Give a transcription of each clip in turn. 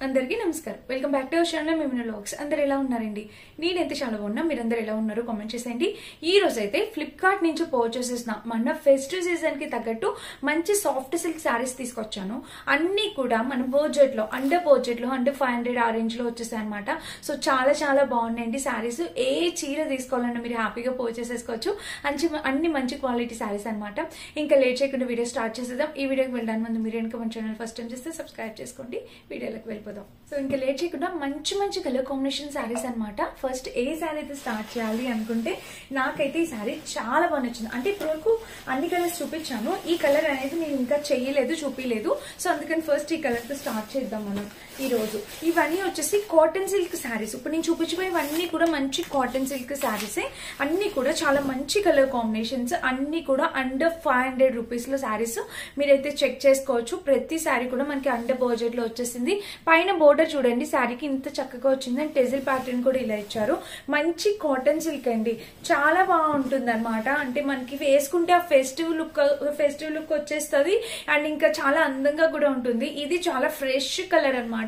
అందరికీ నమస్కారం. Welcome back to our channel మిమినో వ్లాగ్స్. అందరు ఎలా ఉన్నారండి? నేనైతే చాలా బాగున్నా. మీరందరూ ఎలా ఉన్నారు కామెంట్ చేసేయండి. ఈ రోజు అయితే ఫ్లిప్కార్ట్ నుంచి పర్చేస్ చేసిన మన ఫెస్టివ్ సీజన్ కి తగ్గట్టు మంచి సాఫ్ట్ సిల్క్ శారీస్ తీసుకొచ్చాను. అన్ని కూడా మన బడ్జెట్ లో అండర్ 500 ఆ రేంజ్ లో వచ్చేసాయి అనమాట. సో చాలా చాలా బాగున్నాయండి శారీస్. ఏ చీర తీసుకోవాలన్నా మీరు హ్యాపీగా పర్చేస్ చేసుకోవచ్చు. అన్ని మంచి క్వాలిటీ శారీస్ అనమాట. ఇంకా లేట్ చేయకుండా వీడియో స్టార్ట్ చేసేద్దాం. ఈ వీడియోకి వెళ్ళడానికి ముందు మీరు కనుక మన ఛానల్ ఫస్ట్ టైం చేస్తే సబ్స్క్రైబ్ చేసుకోండి. వీడియోలోకి వెళ్ళిపోదాం. సో ఇంకా లేట్ చేయకుండా మంచి మంచి కలర్ కాంబినేషన్ శారీస్ అనమాట. ఫస్ట్ ఏ శారీ అయితే స్టార్ట్ చేయాలి అనుకుంటే నాకైతే ఈ శారీ చాలా బాగా నచ్చింది. అంటే ఇప్పటి వరకు అన్ని కలర్స్ చూపించాను. ఈ కలర్ అనేది నేను ఇంకా చేయలేదు, చూపించలేదు. సో అందుకని ఫస్ట్ ఈ కలర్ తో స్టార్ట్ చేద్దాం మనం ఈ రోజు. ఇవన్నీ వచ్చేసి కాటన్ సిల్క్ శారీస్. ఇప్పుడు నేను చూపించిపోయేవన్నీ కూడా మంచి కాటన్ సిల్క్ శారీసే. అన్ని కూడా చాలా మంచి కలర్ కాంబినేషన్స్. అన్ని కూడా అండర్ 500 రూపీస్ లో శారీస్ మీరైతే చెక్ చేసుకోవచ్చు. ప్రతి శారీ కూడా మనకి అండర్ బడ్జెట్ లో వచ్చేసింది. పైన బోర్డర్ చూడండి, శారీకి ఇంత చక్కగా వచ్చింది. అండ్ టెజిల్ ప్యాటర్న్ కూడా ఇలా ఇచ్చారు. మంచి కాటన్ సిల్క్ అండి, చాలా బాగుంటుంది అనమాట. అంటే మనకి వేసుకుంటే ఆ ఫెస్టివ్ లుక్ వచ్చేస్తుంది. అండ్ ఇంకా చాలా అందంగా కూడా ఉంటుంది. ఇది చాలా ఫ్రెష్ కలర్ అనమాట.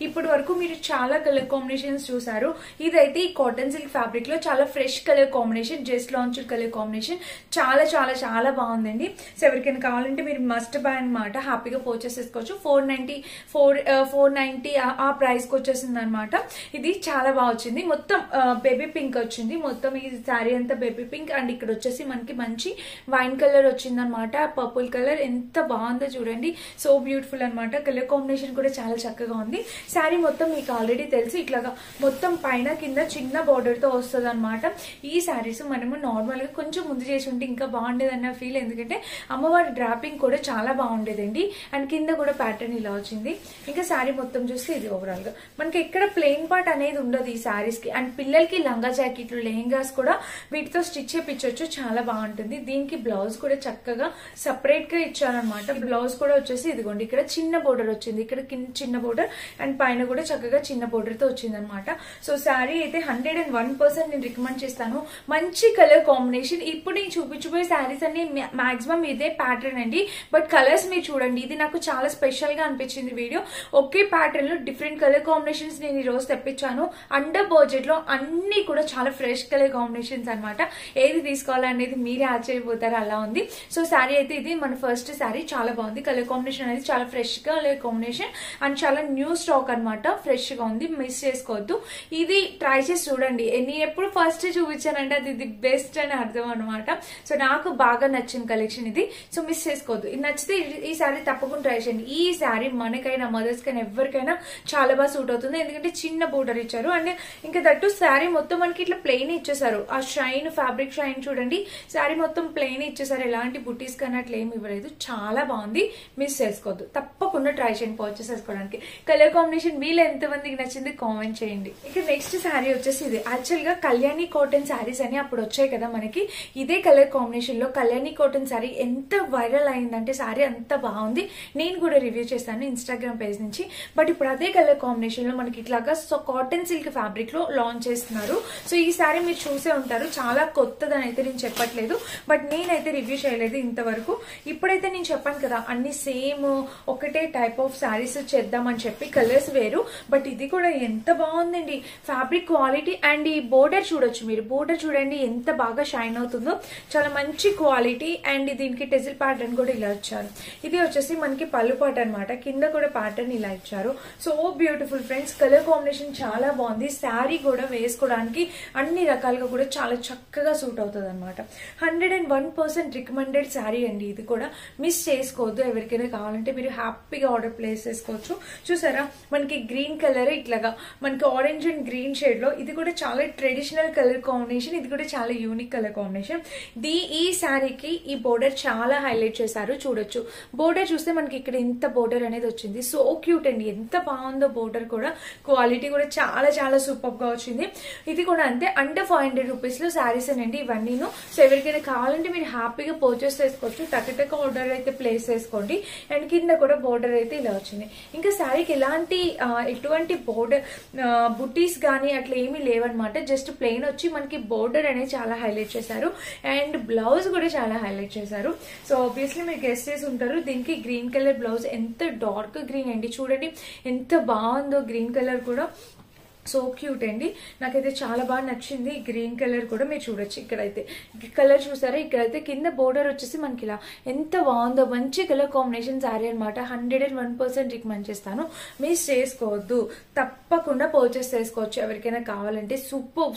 ఇప్పటి వరకు మీరు చాలా కలర్ కాంబినేషన్స్ చూసారు. ఇదైతే ఈ కాటన్ సిల్క్ ఫ్యాబ్రిక్ లో చాలా fresh colour combination, just launch colour combination. చాలా చాలా చాలా బాగుందండి. సో ఎవరికైనా కావాలంటే మీరు మస్ట్ బై అనమాట. హ్యాపీగా పర్చేస్ చేసుకోవచ్చు. 490 ఆ ప్రైస్ కి వచ్చేసింది అనమాట. ఇది చాలా బాగా వచ్చింది. మొత్తం బేబీ పింక్ వచ్చింది. మొత్తం ఈ శారీ అంతా బేబీ పింక్. అండ్ ఇక్కడ వచ్చేసి మనకి మంచి వైన్ కలర్ వచ్చింది అనమాట. పర్పుల్ కలర్ ఎంత బాగుందో చూడండి. సో బ్యూటిఫుల్ అనమాట. కలర్ కాంబినేషన్ కూడా చాలా చక్కగా ఉంది. శారీ మొత్తం మీకు ఆల్రెడీ తెలుసు, ఇట్లాగా మొత్తం పైన కింద చిన్న బార్డర్ తో వస్తుంది అనమాట. ఈ శారీస్ మనము నార్మల్ గా కొంచెం ముందు చేసి ఉంటే ఇంకా బాగుండేది అన్న ఫీల్. ఎందుకంటే అమ్మవారి డ్రాపింగ్ కూడా చాలా బాగుండేదండి. అండ్ కింద కూడా ప్యాటర్న్ ఇలా వచ్చింది. ఇంకా శారీ మొత్తం చూస్తే ఇది ఓవరాల్ గా మనకి ఎక్కడ ప్లెయిన్ పార్ట్ అనేది ఉండదు ఈ శారీస్ కి. అండ్ పిల్లలకి లంగా జాకెట్లు, లెహెంగాస్ కూడా వీటితో స్టిచ్ చేయించవచ్చు. చాలా బాగుంటుంది. దీనికి బ్లౌజ్ కూడా చక్కగా సపరేట్ గా ఇచ్చారనమాట. బ్లౌజ్ కూడా వచ్చేసి ఇదిగోండి, ఇక్కడ చిన్న బోర్డర్ వచ్చింది, ఇక్కడ చిన్న బోర్డర్ అండ్ పైన కూడా చక్కగా చిన్న బోర్డర్ తో వచ్చింది అనమాట. సో శారీ అయితే 101% నేను రికమెండ్ చేస్తాను. మంచి కలర్ కాంబినేషన్. ఇప్పుడు నేను చూపించబోయే శారీస్ అన్ని మాక్సిమం ఇదే ప్యాటర్న్ అండి. బట్ కలర్స్ మీరు చూడండి, ఇది నాకు చాలా స్పెషల్ గా అనిపించింది వీడియో. ఒకే ప్యాటర్న్ లో డిఫరెంట్ కలర్ కాంబినేషన్స్ నేను ఈ రోజు తెప్పించాను. అండర్ బడ్జెట్ లో అన్ని కూడా చాలా ఫ్రెష్ కలర్ కాంబినేషన్స్ అనమాట. ఏది తీసుకోవాలనేది మీరే ఆశ్చర్యపోతారు, అలా ఉంది. సో శారీ అయితే ఇది మన ఫస్ట్ శారీ. చాలా బాగుంది. కలర్ కాంబినేషన్ అనేది చాలా ఫ్రెష్ గా కలర్ కాంబినేషన్ అండ్ చాలా న్యూ స్టాక్ అనమాట. ఫ్రెష్ గా ఉంది, మిస్ చేసుకోవద్దు. ఇది ట్రై చేసి చూడండి. నేను ఎప్పుడు ఫస్ట్ చూపించానంటే అది ది బెస్ట్ అని అర్థం అనమాట. సో నాకు బాగా నచ్చిన కలెక్షన్ ఇది. సో మిస్ చేసుకోవద్దు. ఇది నచ్చితే ఈ శారీ తప్పకుండా ట్రై చేయండి. ఈ శారీ మనకైనా మదర్స్ కైనా ఎవరికైనా చాలా బాగా సూట్ అవుతుంది. ఎందుకంటే చిన్న బోర్డర్ ఇచ్చారు. అండ్ ఇంకా దట్టు శారీ మొత్తం మనకి ఇట్లా ప్లెయిన్ ఇచ్చేసారు. ఆ షైన్, ఫ్యాబ్రిక్ షైన్ చూడండి. శారీ మొత్తం ప్లెయిన్ ఇచ్చేసారు. ఎలాంటి బుటీస్ కన్నా అట్లా ఏమి ఇవ్వలేదు. చాలా బాగుంది. మిస్ చేసుకోవద్దు. తప్పకుండా ట్రై చేయండి పర్చేస్ చేసుకోవడానికి. కలర్ కాంబినేషన్ మీలో ఎంతమందికి నచ్చింది కామెంట్ చేయండి. ఇక నెక్స్ట్ శారీ వచ్చేసి ఇది. యాక్చువల్ గా కళ్యాణి కాటన్ శారీస్ అని అప్పుడు వచ్చాయి కదా మనకి. ఇదే కలర్ కాంబినేషన్ లో కళ్యాణి కాటన్ శారీ ఎంత వైరల్ అయిందంటే శారీ అంత బాగుంది. నేను కూడా రివ్యూ చేస్తాను ఇన్స్టాగ్రామ్ పేజ్ నుంచి. బట్ ఇప్పుడు అదే కలర్ కాంబినేషన్ లో మనకి ఇట్లాగా సో కాటన్ సిల్క్ ఫ్యాబ్రిక్ లో లాంచ్ చేస్తున్నారు. సో ఈ శారీ మీరు చూసే ఉంటారు. చాలా కొత్తదని అయితే నేను చెప్పట్లేదు, బట్ నేనైతే రివ్యూ చేయలేదు ఇంతవరకు. ఇప్పుడైతే నేను చెప్పాను కదా అన్ని సేమ్ ఒకటే టైప్ ఆఫ్ శారీస్ చేద్దామని చెప్పి. కలర్స్ వేరు, బట్ ఇది కూడా ఎంత బాగుందండి. ఫ్యాబ్రిక్ క్వాలిటీ అండ్ ఈ బోర్డర్ చూడొచ్చు మీరు. బోర్డర్ చూడండి ఎంత బాగా షైన్ అవుతుందో. చాలా మంచి క్వాలిటీ. అండ్ దీనికి టెజిల్ ప్యాటర్న్ కూడా ఇలా ఇచ్చారు. ఇది వచ్చేసి మనకి పళ్ళు పాట అనమాట. కింద కూడా ప్యాటర్న్ ఇలా ఇచ్చారు. So beautiful friends. Colour combination చాలా బాగుంది. శారీ కూడా వేసుకోవడానికి అన్ని రకాలుగా కూడా చాలా చక్కగా సూట్ అవుతుంది అనమాట. 101% రికమెండెడ్ శారీ అండి. ఇది కూడా మిస్ చేసుకోవద్దు. ఎవరికైనా కావాలంటే మీరు హ్యాపీగా ఆర్డర్ ప్లేస్ చేసుకోవచ్చు. చూసారా మనకి గ్రీన్ కలర్ ఇట్లాగా మనకి ఆరెంజ్ అండ్ గ్రీన్ షేడ్ లో. ఇది కూడా చాలా ట్రెడిషనల్ కలర్ కాంబినేషన్. ఇది కూడా చాలా యూనిక్ కలర్ కాంబినేషన్. ఈ శారీకి ఈ బోర్డర్ చాలా హైలైట్ చేశారు. చూడొచ్చు బోర్డర్ చూస్తే మనకి ఇక్కడ ఇంత బోర్డర్ అనేది వచ్చింది. సో క్యూట్ అండి. ఎంత బాగుందో బోర్డర్ కూడా. క్వాలిటీ కూడా చాలా చాలా సూపర్ గా వచ్చింది. ఇది కూడా అంతే. అండర్ 500 రూపీస్ లో శారీస్ అండి ఇవన్నీను. సో ఎవరికైనా కావాలంటే మీరు హ్యాపీగా పర్చేస్ చేసుకోవచ్చు. టక్ ఆర్డర్ అయితే ప్లేస్ చేసుకోండి. అండ్ కింద కూడా బోర్డర్ అయితే ఇలా వచ్చింది. ఇంకా శారీకి ఎటువంటి బోర్డర్ బుటీస్ గానీ అట్లా ఏమీ లేవన్నమాట. జస్ట్ ప్లెయిన్ వచ్చి మనకి బోర్డర్ అనేది చాలా హైలైట్ చేశారు. అండ్ బ్లౌజ్ కూడా చాలా హైలైట్ చేశారు. సో ఆబ్వియస్లీ మీరు గెస్ట్ చేసి ఉంటారు. దీనికి గ్రీన్ కలర్ బ్లౌజ్ ఎంత డార్క్ గ్రీన్ అండి. చూడండి ఎంత బాగుందో గ్రీన్ కలర్ కూడా సో క్యూట్ అండి. నాకైతే చాలా బాగా నచ్చింది గ్రీన్ కలర్ కూడా. మీరు చూడొచ్చు ఇక్కడైతే కలర్ చూసారా, ఇక్కడైతే కింద బోర్డర్ వచ్చేసి మనకి ఇలా ఎంత బాగుందో, మంచి కలర్ కాంబినేషన్ శారీ అనమాట. 101% రికమెండ్ చేస్తాను, మిస్ చేసుకోవద్దు, తప్పకుండా పర్చేస్ చేసుకోవచ్చు ఎవరికైనా కావాలంటే.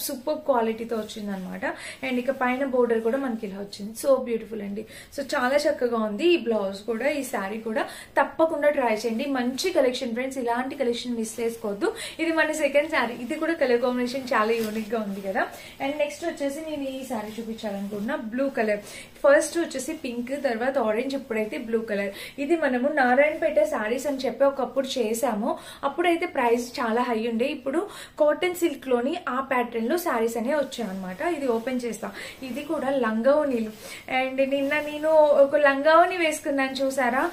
సూపర్ క్వాలిటీతో వచ్చింది అనమాట. అండ్ ఇక పైన బోర్డర్ కూడా మనకి ఇలా వచ్చింది, సో బ్యూటిఫుల్ అండి. సో చాలా చక్కగా ఉంది ఈ బ్లౌజ్ కూడా, ఈ శారీ కూడా. తప్పకుండా ట్రై చేయండి, మంచి కలెక్షన్ ఫ్రెండ్స్, ఇలాంటి కలెక్షన్ మిస్ చేసుకోవద్దు. ఇది మన సెకండ్ శారీ, ఇది కూడా కలర్ కాంబినేషన్ చాలా యూనిక్ గా ఉంది కదా. అండ్ నెక్స్ట్ వచ్చేసి నేను ఈ శారీ చూపించాలనుకుంటున్నా, బ్లూ కలర్. ఫస్ట్ వచ్చేసి పింక్, తర్వాత ఆరెంజ్, ఇప్పుడైతే బ్లూ కలర్. ఇది మనము నారాయణపేట శారీస్ అని చెప్పి ఒకప్పుడు చేసాము, అప్పుడైతే ప్రైస్ చాలా హై ఉండే. ఇప్పుడు కాటన్ సిల్క్ లోని ఆ ప్యాటర్న్ లో శారీస్ అనేవి వచ్చాయి అనమాట. ఇది ఓపెన్ చేస్తా, ఇది కూడా లంగావోణీలు. అండ్ నిన్న నేను ఒక లంగావోని వేసుకున్నాను చూసారా,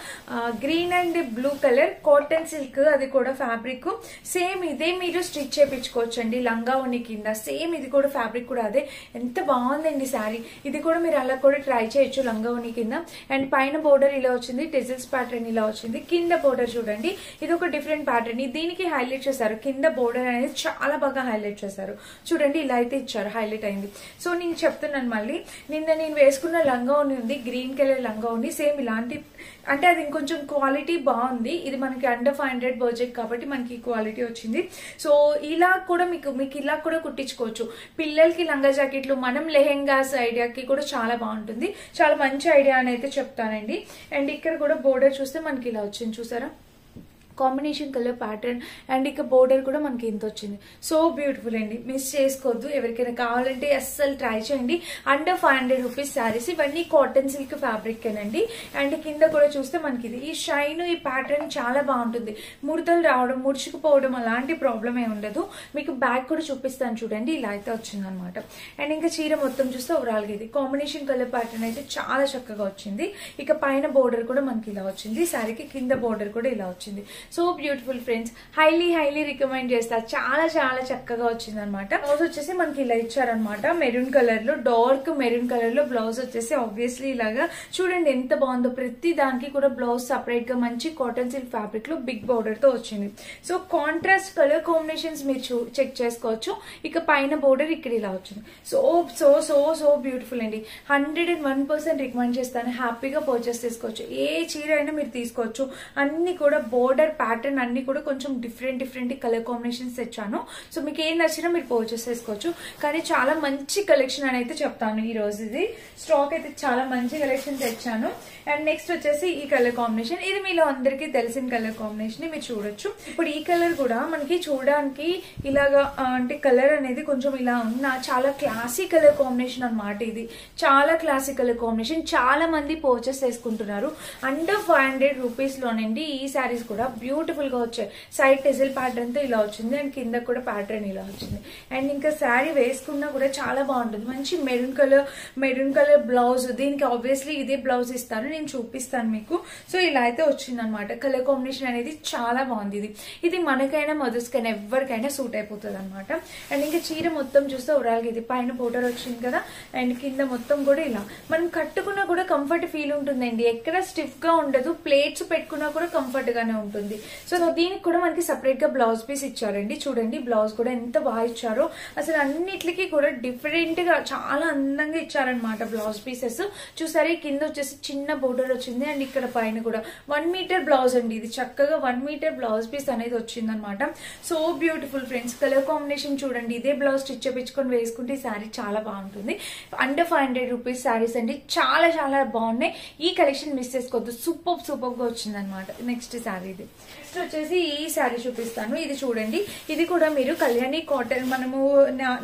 green and blue colour cotton silk, అది కూడా ఫ్యాబ్రిక్ సేమ్ ఇదే, మీరు స్టిచ్ చేపించుకోవచ్చండి లంగావోని కింద. సేమ్ ఇది కూడా ఫ్యాబ్రిక్ కూడా అదే, ఎంత బాగుందండి శారీ. ఇది కూడా మీరు అలా కూడా ట్రై చేయొచ్చు లంగావోని కింద. అండ్ పైన బోర్డర్ ఇలా వచ్చింది, టెజిల్స్ ప్యాటర్న్ ఇలా వచ్చింది. కింద బోర్డర్ చూడండి, ఇది ఒక డిఫరెంట్ ప్యాటర్న్, దీనికి హైలైట్ చేశారు. కింద బోర్డర్ అనేది చాలా బాగా హైలైట్ చేశారు చూడండి, ఇలా అయితే ఇచ్చారు, హైలైట్ అయింది. సో నేను చెప్తున్నాను మళ్ళీ, నిన్న నేను వేసుకున్న లంగావోని ఉంది, గ్రీన్ కలర్ లంగావోని, సేమ్ ఇలాంటి, అంటే అది ఇంకొంచెం క్వాలిటీ బాగుంది. ఇది మనకి అండర్ 500 బడ్జెట్ కాబట్టి మనకి క్వాలిటీ వచ్చింది. సో ఇలా కూడా మీకు ఇలా కూడా కుట్టించుకోవచ్చు. పిల్లలకి లంగా జాకెట్లు, మనం లెహెంగాస్ ఐడియాకి కూడా చాలా బాగుంటుంది. చాలా మంచి ఐడియా అని అయితే చెప్తానండి. అండ్ ఇక్కడ కూడా బోర్డర్ చూస్తే మనకి ఇలా వచ్చింది చూసారా, కాంబినేషన్ కలర్ ప్యాటర్న్. అండ్ ఇక బోర్డర్ కూడా మనకి ఇంత వచ్చింది, సో బ్యూటిఫుల్ అండి, మిస్ చేసుకోవద్దు. ఎవరికైనా కావాలంటే అస్సలు ట్రై చేయండి. అండర్ 500 రూపీస్ శారీస్, ఇవన్నీ కాటన్ సిల్క్ ఫ్యాబ్రిక్ ఏనండి. అండ్ కింద కూడా చూస్తే మనకి ఇది ఈ షైన్, ఈ ప్యాటర్న్ చాలా బాగుంటుంది. ముడతలు రావడం, ముడుచుకుపోవడం అలాంటి ప్రాబ్లం ఏ ఉండదు. మీకు బ్యాక్ కూడా చూపిస్తాను చూడండి, ఇలా అయితే వచ్చింది అనమాట. అండ్ ఇంకా చీర మొత్తం చూస్తే ఓవరాల్ గా ఇది కాంబినేషన్ కలర్ ప్యాటర్న్ అయితే చాలా చక్కగా వచ్చింది. ఇక పైన బోర్డర్ కూడా మనకి ఇలా వచ్చింది, శారీకి కింద బోర్డర్ కూడా ఇలా వచ్చింది. So beautiful friends, highly recommend చేస్తా, చాలా చక్కగా వచ్చింది అనమాట. బ్లౌజ్ వచ్చేసి మనకి ఇలా ఇచ్చారనమాట, మెరూన్ కలర్ లో, డార్క్ మెరూన్ కలర్ లో బ్లౌజ్ వచ్చేసి ఆబ్వియస్లీ ఇలాగా చూడండి ఎంత బాగుందో. ప్రతి దానికి కూడా బ్లౌజ్ సపరేట్ గా మంచి కాటన్ సిల్క్ ఫ్యాబ్రిక్ లో బిగ్ బోర్డర్ తో వచ్చింది. సో కాంట్రాస్ట్ కలర్ కాంబినేషన్స్ మీరు చెక్ చేసుకోవచ్చు. ఇక పైన బోర్డర్ ఇక్కడ ఇలా వచ్చింది, సో బ్యూటిఫుల్ అండి. 101% రికమెండ్ చేస్తాను, హ్యాపీగా పర్చేస్ చేసుకోవచ్చు. ఏ చీర అయినా మీరు తీసుకోవచ్చు. అన్ని కూడా బోర్డర్ ప్యాటర్న్ అన్ని కూడా కొంచెం డిఫరెంట్ కలర్ కాంబినేషన్స్ తెచ్చాను. సో మీకు ఏం నచ్చినా మీరు పర్చేస్ చేసుకోవచ్చు. కానీ చాలా మంచి కలెక్షన్ అని అయితే చెప్తాను. ఈ రోజు ఇది స్టాక్ అయితే చాలా మంచి కలెక్షన్ తెచ్చాను. అండ్ నెక్స్ట్ వచ్చేసి ఈ కలర్ కాంబినేషన్, ఇది మీలో అందరికీ తెలిసిన కలర్ కాంబినేషన్, మీరు చూడొచ్చు. ఇప్పుడు ఈ కలర్ కూడా మనకి చూడడానికి ఇలాగా, అంటే కలర్ అనేది కొంచెం ఇలా ఉన్న చాలా క్లాసీ కలర్ కాంబినేషన్ అనమాట. ఇది చాలా క్లాసీ కలర్ కాంబినేషన్, చాలా మంది పర్చేస్ చేసుకుంటున్నారు. అండర్ 500 రూపీస్ లోనండి ఈ శారీస్ కూడా బ్యూటిఫుల్ గా వచ్చాయి. సైడ్ టెజిల్ ప్యాటర్న్ తో ఇలా వచ్చింది, అండ్ కింద కూడా ప్యాటర్న్ ఇలా వచ్చింది. అండ్ ఇంకా శారీ వేసుకున్నా కూడా చాలా బాగుంటుంది. మంచి మెరూన్ కలర్ బ్లౌజ్, దీనికి ఆబ్వియస్లీ ఇదే బ్లౌజ్ ఇస్తాను, నేను చూపిస్తాను మీకు. సో ఇలా అయితే వచ్చింది అనమాట. కలర్ కాంబినేషన్ అనేది చాలా బాగుంది. ఇది మనకైనా మధుస్కైనా ఎవరికైనా సూట్ అయిపోతుంది అనమాట. అండ్ ఇంకా చీర మొత్తం చూస్తే ఓవరాల్ గా ఇది పైన బోర్డర్ వచ్చింది కదా, అండ్ కింద మొత్తం కూడా ఇలా మనం కట్టుకున్నా కూడా కంఫర్ట్ ఫీల్ ఉంటుందండి. ఎక్కడ స్టిఫ్ గా ఉండదు, ప్లేట్స్ పెట్టుకున్నా కూడా కంఫర్ట్ గానే ఉంటుంది. సో దీనికి కూడా మనకి సపరేట్ గా బ్లౌజ్ పీస్ ఇచ్చారండి. చూడండి బ్లౌజ్ కూడా ఎంత బాగా ఇచ్చారో, అసలు అన్నిటికీ కూడా డిఫరెంట్ గా చాలా అందంగా ఇచ్చారనమాట బ్లౌజ్ పీసెస్. చూసారు కింద వచ్చేసి చిన్న బోర్డర్ వచ్చింది, అండ్ ఇక్కడ పైన కూడా 1 మీటర్ బ్లౌజ్ అండి. ఇది చక్కగా 1 మీటర్ బ్లౌజ్ పీస్ అనేది వచ్చింది అనమాట. So beautiful friends, colour combination చూడండి. ఇదే బ్లౌజ్ స్టిచ్ చేపించుకొని వేసుకుంటే ఈ శారీ చాలా బాగుంటుంది. అండర్ 500 రూపీస్ శారీస్ అండి, చాలా బాగున్నాయి. ఈ కలెక్షన్ మిస్ చేసుకోవద్దు, సూపర్ గా వచ్చింది అనమాట. నెక్స్ట్ శారీ ఇది. నెక్స్ట్ వచ్చేసి ఈ శారీ చూపిస్తాను. ఇది చూడండి, ఇది కూడా మీరు కళ్యాణి కాటన్, మనము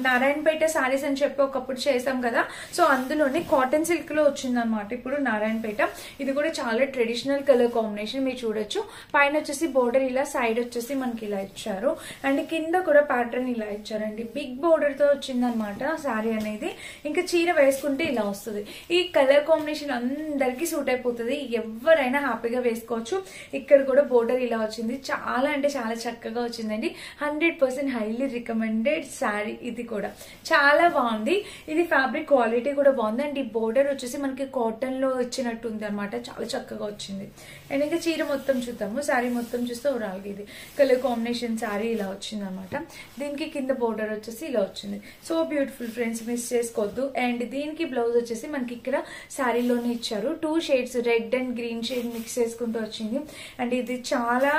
నారాయణపేట శారీస్ అని చెప్పి ఒకప్పుడు చేసాం కదా, సో అందులోనే కాటన్ సిల్క్ లో వచ్చింది అనమాట ఇప్పుడు నారాయణపేట. ఇది కూడా చాలా ట్రెడిషనల్ కలర్ కాంబినేషన్, మీరు చూడొచ్చు. పైన వచ్చేసి బోర్డర్ ఇలా, సైడ్ వచ్చేసి మనకి ఇలా ఇచ్చారు, అండ్ కింద కూడా ప్యాటర్న్ ఇలా ఇచ్చారండి. బిగ్ బోర్డర్ తో వచ్చింది అనమాట శారీ అనేది. ఇంకా చీర వేసుకుంటే ఇలా వస్తుంది. ఈ కలర్ కాంబినేషన్ అందరికి సూట్ అయిపోతుంది, ఎవరైనా హ్యాపీగా వేసుకోవచ్చు. ఇక్కడ కూడా బోర్డర్ ఇలా వచ్చింది. చాలా అంటే చాలా చక్కగా వచ్చిందండి. 100% హైలీ రికమెండెడ్ శారీ. ఇది కూడా చాలా బాగుంది. ఇది ఫ్యాబ్రిక్ క్వాలిటీ కూడా బాగుంది అండ్ ఈ బోర్డర్ వచ్చేసి మనకి కాటన్ లో వచ్చినట్టు ఉంది అనమాట. చాలా చక్కగా వచ్చింది. అండ్ ఇంకా చీర మొత్తం చూద్దాము. శారీ మొత్తం చూస్తే ఓవరాల్ గా ఇది కలర్ కాంబినేషన్ శారీ ఇలా వచ్చింది అనమాట. దీనికి కింద బోర్డర్ వచ్చేసి ఇలా వచ్చింది. సో బ్యూటిఫుల్ ఫ్రెండ్స్, మిస్ చేసుకోవద్దు. అండ్ దీనికి బ్లౌజ్ వచ్చేసి మనకి ఇక్కడ శారీలోనే ఇచ్చారు. 2 shades red and green shade mix చేసుకుంటూ వచ్చింది. అండ్ ఇది చాలా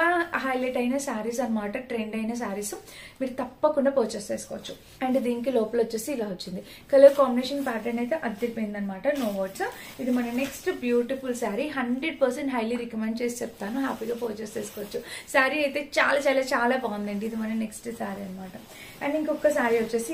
హైలైట్ అయిన శారీస్ అనమాట. ట్రెండ్ అయిన శారీస్ మీరు తప్పకుండా పర్చేస్ చేసుకోవచ్చు. అండ్ దీనికి లోపల వచ్చేసి ఇలా వచ్చింది. కలర్ కాంబినేషన్ ప్యాటర్న్ అయితే అద్దరిపోయింది అనమాట. No words. ఇది మన next beautiful sari. 100% highly recommend చేసి చెప్తాను. హ్యాపీగా పర్చేస్ చేసుకోవచ్చు. శారీ అయితే చాలా చాలా చాలా బాగుందండి. ఇది మన నెక్స్ట్ శారీ అనమాట. అండ్ ఇంకొక శారీ వచ్చేసి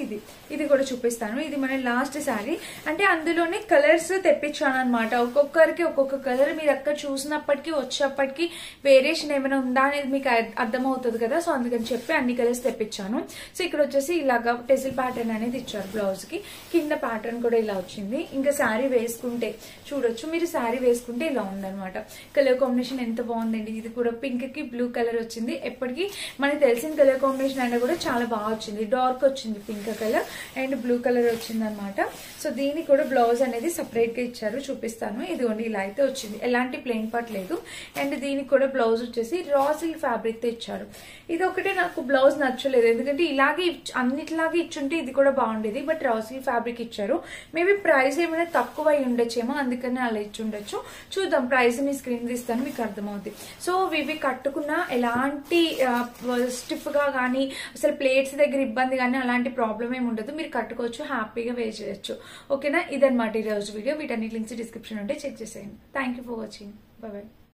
ఇది కూడా చూపిస్తాను. ఇది మన లాస్ట్ శారీ. అంటే అందులోనే కలర్స్ తెప్పించాను అనమాట. ఒక్కొక్కరికి ఒక్కొక్క కలర్ మీరు అక్కడ చూసినప్పటికీ వచ్చేప్పటికి వేరియేషన్ ఏమైనా ఉందా అనేది మీకు అర్థమవుతుంది కదా. సో అందుకని చెప్పి అన్ని కలర్స్ తెప్పించాను. సో ఇక్కడ వచ్చేసి ఇలాగా టెజిల్ ప్యాటర్న్ అనేది ఇచ్చారు బ్లౌజ్ కి. కింద ప్యాటర్న్ కూడా ఇలా వచ్చింది. ఇంకా శారీ వేసుకుంటే చూడొచ్చు మీరు. శారీ వేసుకుంటే ఇలా ఉందన్నమాట. కలర్ కాంబినేషన్ ఎంత బాగుందండి. ఇది కూడా పింక్ కి బ్లూ కలర్ వచ్చింది. ఎప్పటికీ మనకి తెలిసిన కలర్ కాంబినేషన్ అయినా కూడా చాలా బాగా వచ్చింది. డార్క్ వచ్చింది pink colour and blue colour వచ్చింది అనమాట. సో దీనికి కూడా బ్లౌజ్ అనేది సపరేట్ గా ఇచ్చారు. చూపిస్తాను. ఇదిగోండి ఇలా అయితే వచ్చింది. ఎలాంటి ప్లెయిన్ పార్ట్ లేదు. అండ్ దీనికి కూడా బ్లౌజ్ వచ్చేసి రా సిల్క్ ఫ్యాబ్రిక్ తో ఇచ్చారు. ఇది ఒకటే నాకు బ్లౌజ్ నచ్చలేదు. ఎందుకంటే ఇలాగే అన్నిటిలాగే ఇచ్చుంటే ఇది కూడా బాగుండేది. బట్ రా సిల్క్ ఫ్యాబ్రిక్ ఇచ్చారు. మేబీ ప్రైస్ ఏమైనా తక్కువ అయి ఉండొచ్చేమో, అందుకని అలా ఇచ్చి ఉండొచ్చు. చూద్దాం. ప్రైస్ మీ స్క్రీన్ తీస్తాను, మీకు అర్థమవుతుంది. సో ఇవి కట్టుకున్నా ఎలాంటి స్టిఫ్ గా కానీ అసలు ప్లేట్స్ దగ్గర ఇబ్బంది కానీ అలాంటి ప్రాబ్లం ఏమి ఉండదు. మీరు కట్టుకోవచ్చు, హ్యాపీగా వేర్ చేయొచ్చు. ఓకేనా? ఇదన్నమాట ఈ రోజు వీడియో. వీటన్నిటి లింక్స్ డిస్క్రిప్షన్ ఉంటే చెక్ చేసేయండి. Thank you for watching. By by.